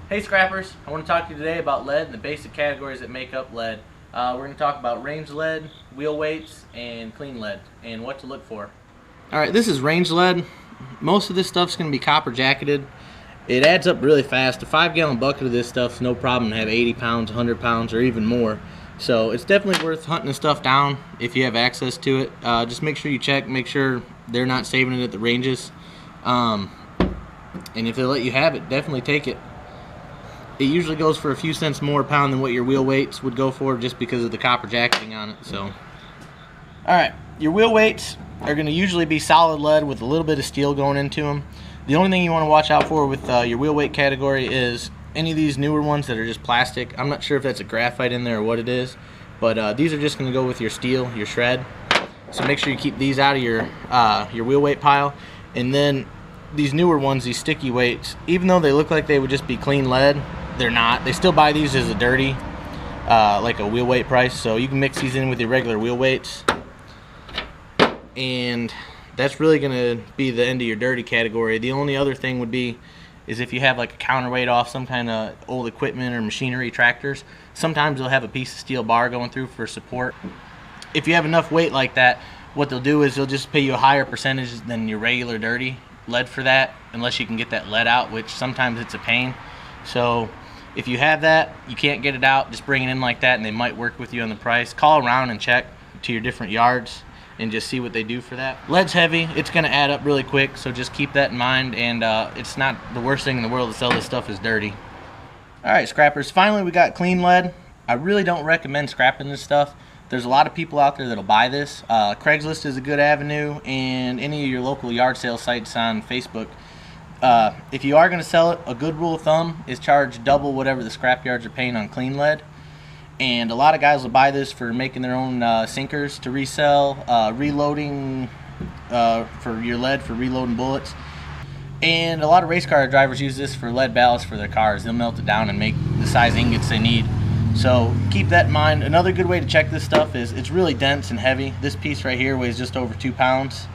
Hey scrappers, I want to talk to you today about lead and the basic categories that make up lead. We're going to talk about range lead, wheel weights, and clean lead, and what to look for. Alright, this is range lead. Most of this stuff's going to be copper jacketed. It adds up really fast. A 5-gallon bucket of this stuff's no problem to have 80 pounds, 100 pounds, or even more. So it's definitely worth hunting this stuff down if you have access to it. Just make sure you check, make sure they're not saving it at the ranges. And if they let you have it, definitely take it. It usually goes for a few cents more a pound than what your wheel weights would go for, just because of the copper jacketing on it. So, alright, your wheel weights are going to usually be solid lead with a little bit of steel going into them. The only thing you want to watch out for with your wheel weight category is any of these newer ones that are just plastic. I'm not sure if that's a graphite in there or what it is, but these are just going to go with your steel, your shred. So make sure you keep these out of your wheel weight pile. And then these newer ones, these sticky weights, even though they look like they would just be clean lead, they're not. They still buy these as a dirty, like a wheel weight price. So you can mix these in with your regular wheel weights, and that's really going to be the end of your dirty category. The only other thing would be is if you have like a counterweight off some kind of old equipment or machinery, tractors, sometimes they'll have a piece of steel bar going through for support. If you have enough weight like that, what they'll do is they'll just pay you a higher percentage than your regular dirty lead for that, unless you can get that lead out, which sometimes it's a pain. So if you have that, you can't get it out, just bring it in like that and they might work with you on the price. Call around and check to your different yards and just see what they do for that. Lead's heavy, it's going to add up really quick, so just keep that in mind, and it's not the worst thing in the world to sell this stuff as dirty. Alright scrappers, finally we got clean lead. I really don't recommend scrapping this stuff. There's a lot of people out there that'll buy this. Craigslist is a good avenue, and any of your local yard sale sites on Facebook. If you are going to sell it, a good rule of thumb is charge double whatever the scrap yards are paying on clean lead. And a lot of guys will buy this for making their own sinkers to resell, reloading for your lead for reloading bullets. And a lot of race car drivers use this for lead ballast for their cars. They'll melt it down and make the size ingots they need. So keep that in mind. Another good way to check this stuff is it's really dense and heavy. This piece right here weighs just over 2 pounds.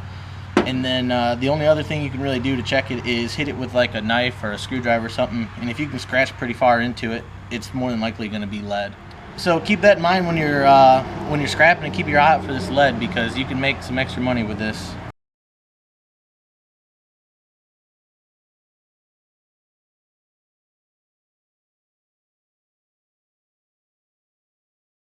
And then the only other thing you can really do to check it is hit it with like a knife or a screwdriver or something. And if you can scratch pretty far into it, it's more than likely going to be lead. So keep that in mind when you're scrapping, and keep your eye out for this lead, because you can make some extra money with this.